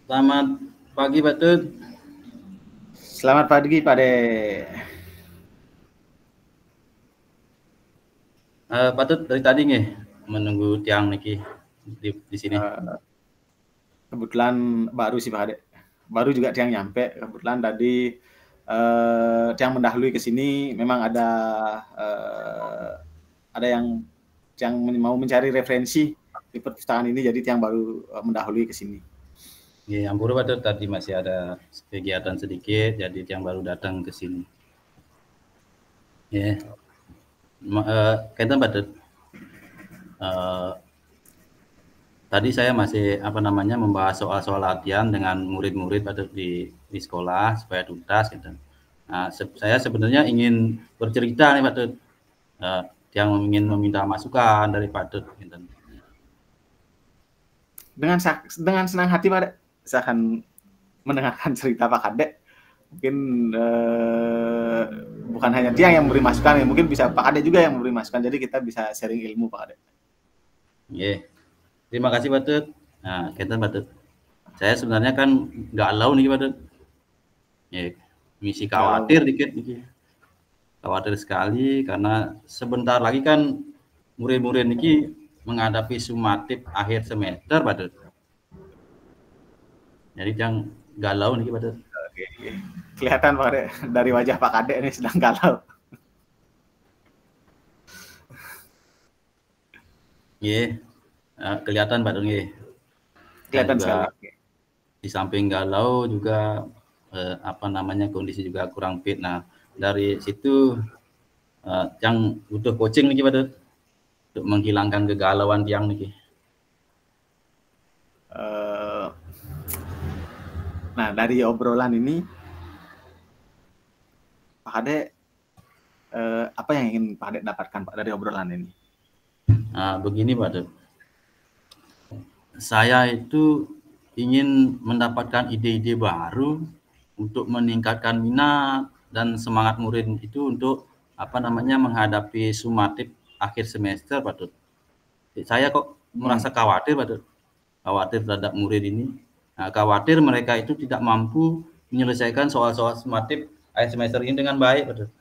Selamat pagi, Pak Tut. Selamat pagi, Pak De. Pak Tut dari tadi nih menunggu tiang niki di sini. Kebetulan baru sih, Pak De. Baru juga tiang nyampe. Kebetulan tadi tiang mendahului ke sini. Memang ada yang mau mencari referensi di perpustakaan ini. Jadi tiang baru mendahului ke sini. Ya, ampun Pak Tut, tadi masih ada kegiatan sedikit, jadi tiang baru datang ke sini. Ya, kaitan Pak Tut. Tadi saya masih membahas soal-soal latihan dengan murid-murid Pak Tut di sekolah supaya tuntas gitu. Nah, saya sebenarnya ingin bercerita nih Pak Tut. Yang ingin meminta masukan dari Pak Tut gitu. Dengan senang hati, Pak De. Saya akan mendengarkan cerita Pak Kade. Mungkin bukan hanya tiang yang memberi masukan, ya mungkin bisa Pak Kade juga yang memberi masukan. Jadi kita bisa sharing ilmu, Pak Kade. Yeah. Terima kasih Pak Tut. Nah, kita Pak Tut. Saya sebenarnya kan galau nih Pak Tut. Ya, misi khawatir dikit nih. Khawatir sekali karena sebentar lagi kan murid-murid ini menghadapi sumatif akhir semester Pak Tut. Jadi yang galau nih Pak Tut. Oke. Kelihatan Pak Kade, dari wajah Pak Kade ini sedang galau. Iya, kelihatan Pak Tut. Kelihatan sekali. Di samping galau juga kondisi juga kurang fit. Nah, dari situ yang butuh coaching nih Pak Tut untuk menghilangkan kegalauan tiang nih. Nah, dari obrolan ini Pak Kade apa yang ingin Pak Kade dapatkan Pak dari obrolan ini? Nah, begini Pak Tut. Saya itu ingin mendapatkan ide-ide baru untuk meningkatkan minat dan semangat murid itu untuk menghadapi sumatif akhir semester Pak Tut. Saya kok merasa khawatir Pak Tut. Khawatir terhadap murid ini. Nah, khawatir mereka itu tidak mampu menyelesaikan soal-soal sumatif akhir semester ini dengan baik Pak Tut.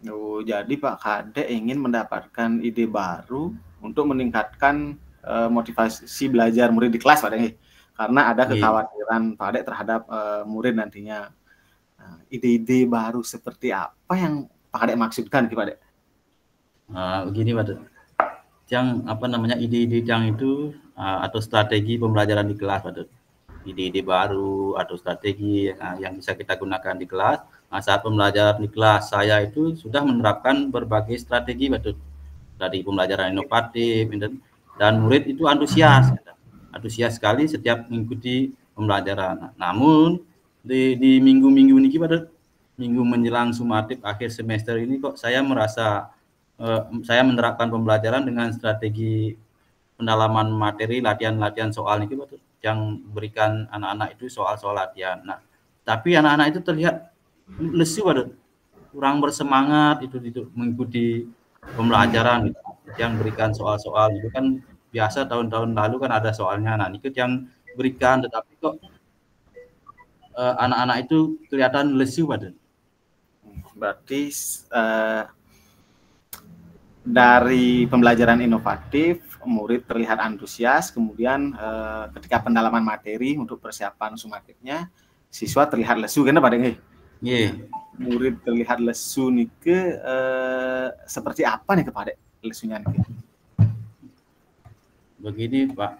Oh, jadi Pak Kade ingin mendapatkan ide baru untuk meningkatkan motivasi belajar murid di kelas Pak De. Karena ada kekhawatiran Pak De terhadap murid nantinya. Nah, ide-ide baru seperti apa yang Pak Kade maksudkan Pak De? Begini Pak Tut. Yang ide-ide yang itu atau strategi pembelajaran di kelas Pak Tut. Ide-ide baru atau strategi yang bisa kita gunakan di kelas. Nah, saat pembelajaran di kelas saya itu sudah menerapkan berbagai strategi Pak Tut. Dari pembelajaran inovatif dan murid itu antusias sekali setiap mengikuti pembelajaran. Namun di minggu-minggu ini Pak Tut, minggu menjelang sumatif akhir semester ini kok saya merasa saya menerapkan pembelajaran dengan strategi pendalaman materi, latihan soal ini Pak Tut, yang berikan anak-anak itu soal-soal latihan. Nah, tapi anak-anak itu terlihat lesu Pak Tut, kurang bersemangat itu mengikuti pembelajaran gitu. Yang berikan soal-soal itu kan biasa tahun-tahun lalu kan ada soalnya. Nah, ikut yang berikan tetapi kok anak-anak itu kelihatan lesu Pak Tut. Berarti dari pembelajaran inovatif, murid terlihat antusias, kemudian ketika pendalaman materi untuk persiapan sumatifnya, siswa terlihat lesu kan Pak De? Iya. Murid terlihat lesu nih seperti apa nih Pak De lesunya nih? Begini Pak,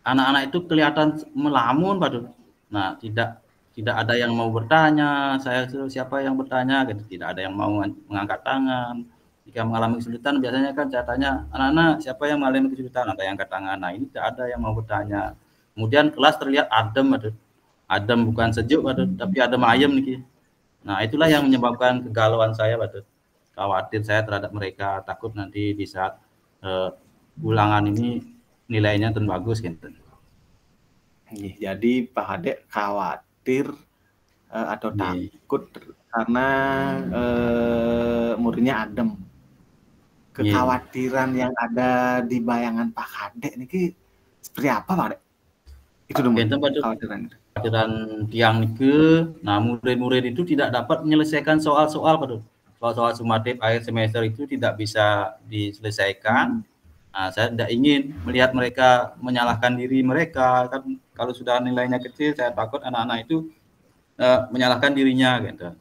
anak-anak itu kelihatan melamun Pak Tut. Nah, tidak ada yang mau bertanya, saya siapa yang bertanya gitu, tidak ada yang mau mengangkat tangan. Jika mengalami kesulitan biasanya kan saya tanya, anak-anak siapa yang mengalami kesulitan, ada yang angkat tangan. Nah, ini tidak ada yang mau bertanya. Kemudian kelas terlihat adem Pak Tut. Adem bukan sejuk Pak Tut, tapi adem ayem nih. Nah, itulah yang menyebabkan kegalauan saya Pak Tut. Khawatir saya terhadap mereka, takut nanti di saat ulangan ini nilainya bagus gitu. Jadi Pak Hade khawatir atau takut karena muridnya adem. Kekhawatiran yang ada di bayangan Pak Hade ini Seperti apa Pak Dek? Itu dong kekhawatiran tiang itu, nah murid-murid itu tidak dapat menyelesaikan soal-soal Pak. Soal-soal sumatif akhir semester itu tidak bisa diselesaikan. Nah, saya tidak ingin melihat mereka menyalahkan diri mereka, kan kalau sudah nilainya kecil saya takut anak-anak itu menyalahkan dirinya gitu.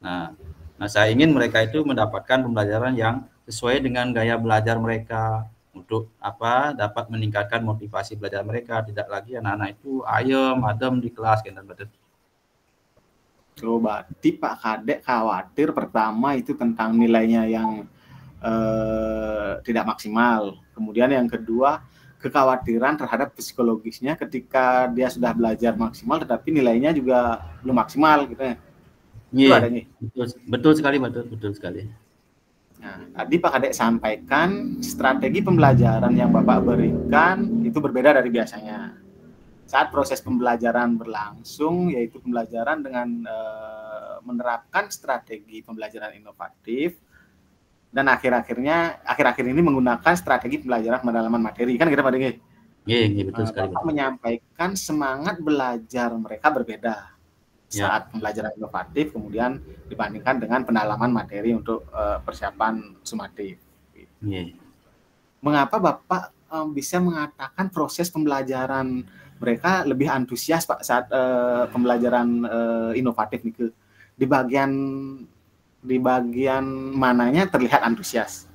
Nah, saya ingin mereka itu mendapatkan pembelajaran yang sesuai dengan gaya belajar mereka, untuk dapat meningkatkan motivasi belajar mereka, tidak lagi anak-anak itu ayem adem di kelas gitu. Oh, berarti Pak Kadek khawatir pertama itu tentang nilainya yang tidak maksimal. Kemudian yang kedua, kekhawatiran terhadap psikologisnya ketika dia sudah belajar maksimal tetapi nilainya juga belum maksimal gitu ya. Itu adanya. Betul sekali, betul sekali. Nah, tadi Pak Kadek sampaikan strategi pembelajaran yang Bapak berikan itu berbeda dari biasanya. Saat proses pembelajaran berlangsung, yaitu pembelajaran dengan menerapkan strategi pembelajaran inovatif, dan akhir-akhir ini menggunakan strategi pembelajaran pendalaman materi, kan gitu Pak Dek? Iya, betul sekali. Bapak menyampaikan semangat belajar mereka berbeda saat pembelajaran inovatif kemudian dibandingkan dengan pendalaman materi untuk persiapan sumatif. Mengapa Bapak bisa mengatakan proses pembelajaran mereka lebih antusias Pak saat pembelajaran inovatif nih? Di bagian mananya terlihat antusias?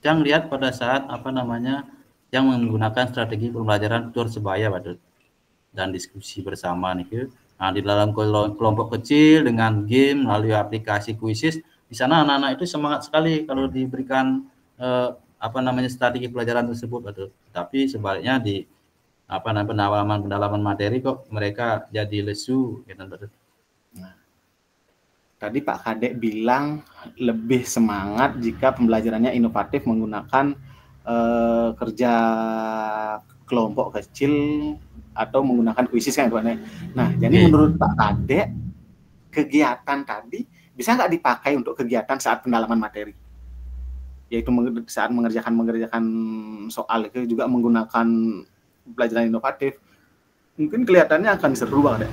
Yang lihat pada saat yang menggunakan strategi pembelajaran tutor sebaya Pak, dan diskusi bersama nih. Nah, di dalam kelompok kecil dengan game melalui aplikasi kuisis, di sana anak-anak itu semangat sekali kalau diberikan strategi pelajaran tersebut, betul. Tapi sebaliknya di pendalaman materi kok mereka jadi lesu gitu, betul. Nah, tadi Pak Kadek bilang lebih semangat jika pembelajarannya inovatif menggunakan kerja kelompok kecil atau menggunakan kuisis kan Pak. Nah, jadi menurut Pak Kadek kegiatan tadi bisa nggak dipakai untuk kegiatan saat pendalaman materi? Yaitu saat mengerjakan soal itu juga menggunakan pelajaran inovatif. Mungkin kelihatannya akan seru Pak Kadek.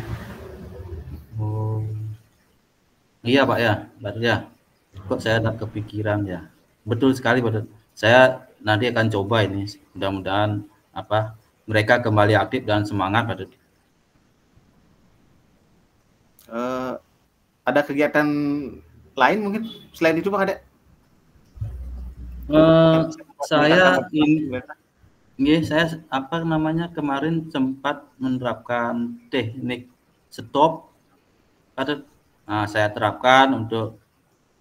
Oh. Iya Pak ya, berarti ya. Kok saya tak kepikiran ya. Betul sekali Pak. Saya nanti akan coba ini, mudah-mudahan mereka kembali aktif dan semangat Pak. Ada kegiatan lain mungkin selain itu Pak Kadek? Saya kemarin sempat menerapkan teknik stop. Nah, saya terapkan untuk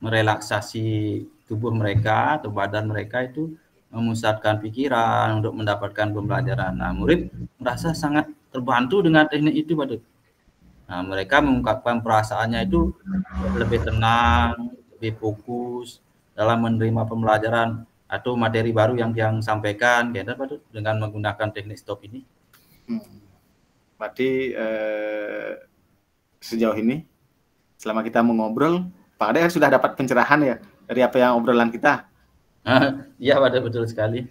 merelaksasi tubuh mereka atau badan mereka itu, memusatkan pikiran untuk mendapatkan pembelajaran. Nah, murid merasa sangat terbantu dengan teknik itu, Pak. Nah, mereka mengungkapkan perasaannya itu lebih tenang, lebih fokus dalam menerima pembelajaran atau materi baru yang sampaikan, dengan menggunakan teknik stop ini. Berarti sejauh ini selama kita mengobrol, Pak Kadek sudah dapat pencerahan ya dari apa yang obrolan kita? Iya, betul sekali.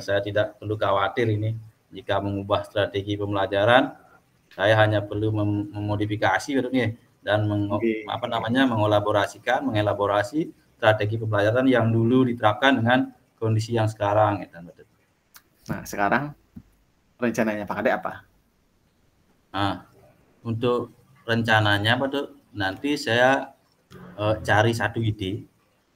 Saya tidak perlu khawatir ini jika mengubah strategi pembelajaran. Saya hanya perlu memodifikasi dan mengelaborasi strategi pembelajaran yang dulu diterapkan dengan kondisi yang sekarang. Nah, sekarang rencananya Pak Kadek apa? Nah, untuk rencananya nanti saya cari satu ide,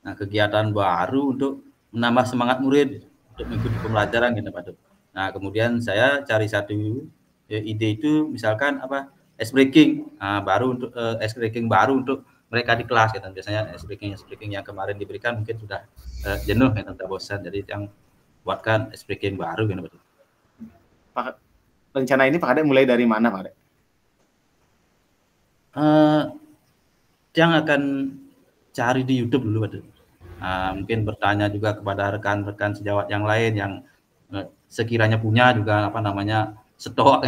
kegiatan baru untuk menambah semangat murid untuk mengikuti pembelajaran Pak. Nah, kemudian saya cari satu ide itu, misalkan ice breaking baru untuk untuk mereka di kelas biasanya ice breaking yang kemarin diberikan mungkin sudah jenuh bosan, jadi yang buatkan ice breaking baru Pak, rencana ini Pak Kadek mulai dari mana Pak Kadek? Yang akan cari di YouTube dulu Pak. Mungkin bertanya juga kepada rekan-rekan sejawat yang lain yang sekiranya punya juga stok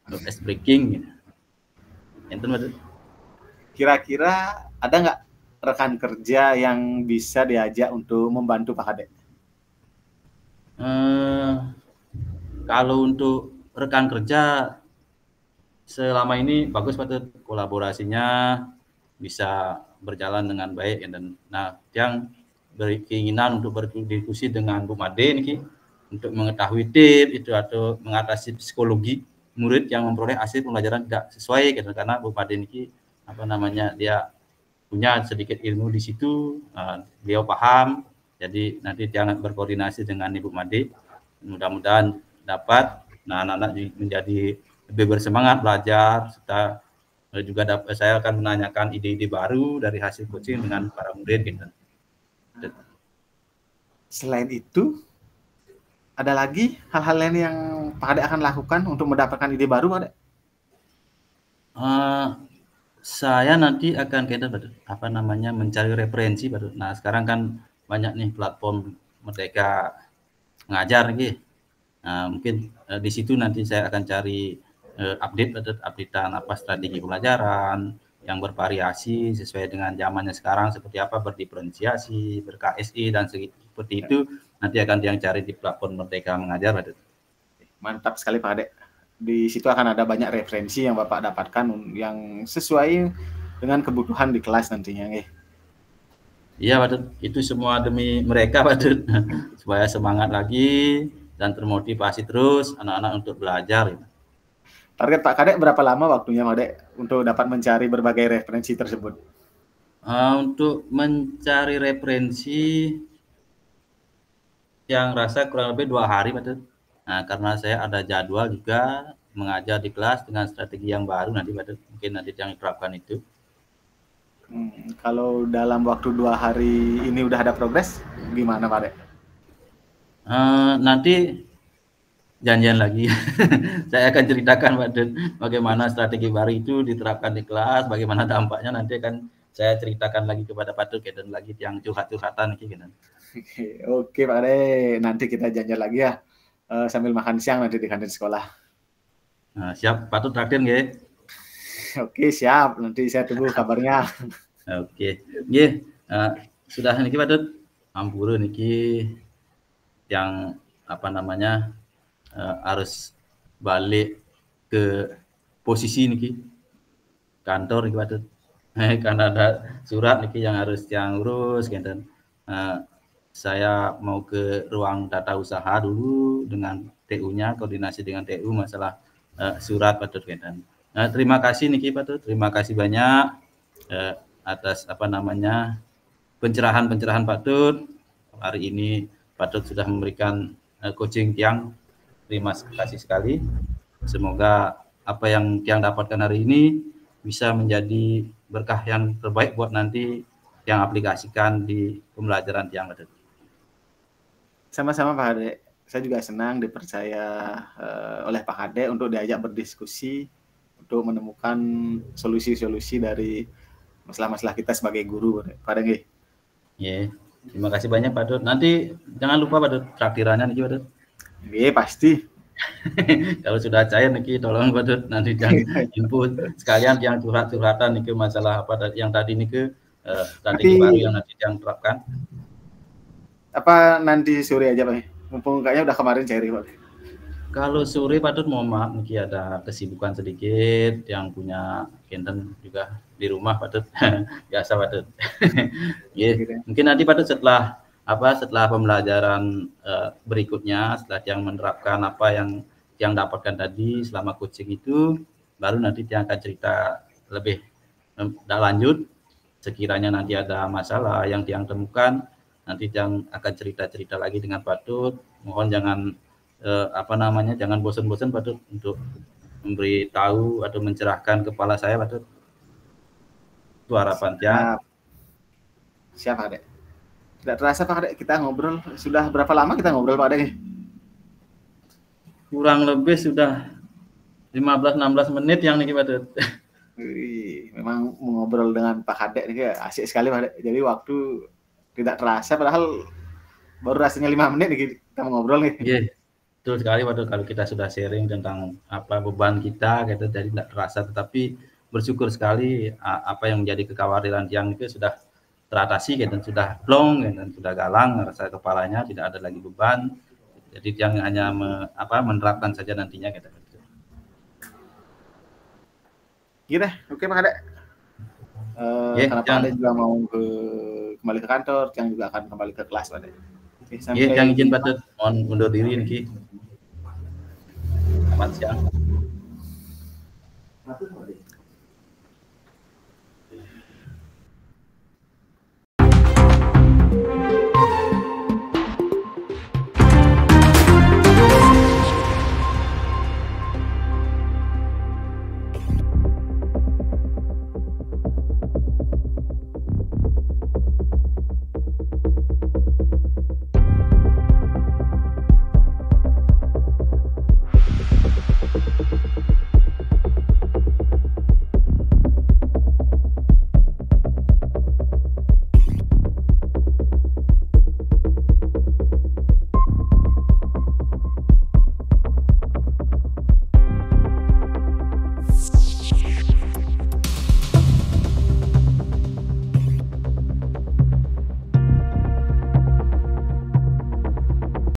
ice breaking Kira-kira ada nggak rekan kerja yang bisa diajak untuk membantu Pak Kadek? Eh, kalau untuk rekan kerja selama ini bagus Pak, kolaborasinya bisa berjalan dengan baik ya, dan yang berkeinginan untuk berdiskusi dengan Bu Made ini untuk mengetahui tips itu atau mengatasi psikologi murid yang memperoleh hasil pembelajaran tidak sesuai gitu, karena Bu Made ini dia punya sedikit ilmu di situ, beliau paham, jadi nanti jangan berkoordinasi dengan Ibu Made, mudah-mudahan dapat anak-anak menjadi lebih bersemangat belajar, serta juga saya akan menanyakan ide-ide baru dari hasil coaching dengan para murid gitu. Selain itu, ada lagi hal-hal lain yang Pak Ade akan lakukan untuk mendapatkan ide baru, Pak Ade? Saya nanti akan mencari referensi baru. Nah, sekarang kan banyak nih platform Merdeka Mengajar nih. Nah, mungkin di situ nanti saya akan cari updatean strategi pembelajaran yang bervariasi sesuai dengan zamannya sekarang, seperti apa berdiferensiasi, ber-KSI dan seperti itu nanti akan yang cari di platform Merdeka Mengajar. Mantap sekali Pak Ade. Di situ akan ada banyak referensi yang Bapak dapatkan yang sesuai dengan kebutuhan di kelas nantinya. Iya Pak, itu semua demi mereka Pak, supaya semangat lagi dan termotivasi terus anak-anak untuk belajar. Target Pak Kadek berapa lama waktunya Pak Kadek untuk dapat mencari berbagai referensi tersebut? Untuk mencari referensi yang rasa kurang lebih 2 hari Pak. Nah, karena saya ada jadwal juga mengajar di kelas dengan strategi yang baru nanti Pak, mungkin nanti yang diterapkan itu. Kalau dalam waktu 2 hari ini udah ada progres, gimana Pak Dek? Nanti janjian lagi. Saya akan ceritakan Pak Den, bagaimana strategi baru itu diterapkan di kelas, bagaimana dampaknya nanti akan saya ceritakan lagi kepada Pak Den dan lagi yang curhat-curhatan gitu. Oke Pak Dek, nanti kita janjian lagi ya, sambil makan siang nanti di kantin sekolah. Nah, siap, patut traktir nggih? Oke, siap. Nanti saya tunggu kabarnya. Oke. Nggih, sudah niki Pak Den. Ampura niki yang harus balik ke posisi niki kantor niki Pak Den. Karena ada surat niki yang harus yang urus gitu. Saya mau ke ruang tata usaha dulu dengan TU-nya, koordinasi dengan TU masalah surat Pak Tut. Terima kasih niki Pak Tut, terima kasih banyak atas pencerahan-pencerahan Pak Tut. Hari ini Pak Tut sudah memberikan coaching Tiang. Terima kasih sekali. Semoga apa yang Tiang dapatkan hari ini bisa menjadi berkah yang terbaik buat nanti yang aplikasikan di pembelajaran Tiang Pak Tut. Sama-sama Pak Ade. Saya juga senang dipercaya oleh Pak Ade untuk diajak berdiskusi untuk menemukan solusi-solusi dari masalah-masalah kita sebagai guru, Pak Ade. Iya, terima kasih banyak Pak Dut. Nanti jangan lupa Pak Dut, traktirannya nih Pak Dut. Iya, pasti. Kalau sudah cair nih, tolong Pak Dut, nanti jangan input sekalian yang curhat-curhatan nih masalah apa yang tadi nih strategi baru yang nanti yang terapkan. Apa nanti sore aja Pak? Mumpung kayaknya udah kemarin cair Pak. Kalau sore Pak Dut, mohon maaf nih ada kesibukan sedikit, yang punya Kenten juga di rumah Pak Dut. Biasa Pak Dut. Yeah. Mungkin nanti Pak Dut setelah pembelajaran berikutnya, setelah yang menerapkan apa yang dapatkan tadi selama coaching itu, baru nanti yang akan cerita lebih lanjut. Sekiranya nanti ada masalah yang Tiang temukan, nanti Tiang akan cerita-cerita lagi dengan Pak Dut. Mohon jangan jangan bosan-bosan Pak Dut untuk memberi tahu atau mencerahkan kepala saya Pak Dut. Itu harapan Tiang. Siap Pak Dek. Tidak terasa Pak Dek, kita ngobrol sudah berapa lama kita ngobrol Pak Dek? Kurang lebih sudah 15-16 menit yang nih Pak Dut. Memang ngobrol dengan Pak Kadek ini asik sekali Pak Dek. Jadi waktu tidak terasa, padahal baru rasanya 5 menit nih kita ngobrol nih. Iya, betul sekali Pak Dut. Kalau kita sudah sharing tentang apa beban kita, gitu, jadi tidak terasa. Tetapi bersyukur sekali apa yang menjadi kekhawatiran Tiang itu sudah teratasi, gitu, sudah plong, dan sudah galang rasa kepalanya, tidak ada lagi beban. Jadi yang hanya menerapkan saja nantinya gitu. Gitu deh, oke Pak Ade. Karena Pak Ade juga mau kembali ke kantor, yang juga akan kembali ke kelas Pak Ade. Iya, yang izin Pak Dut, mohon undur diri nih. Selamat siang.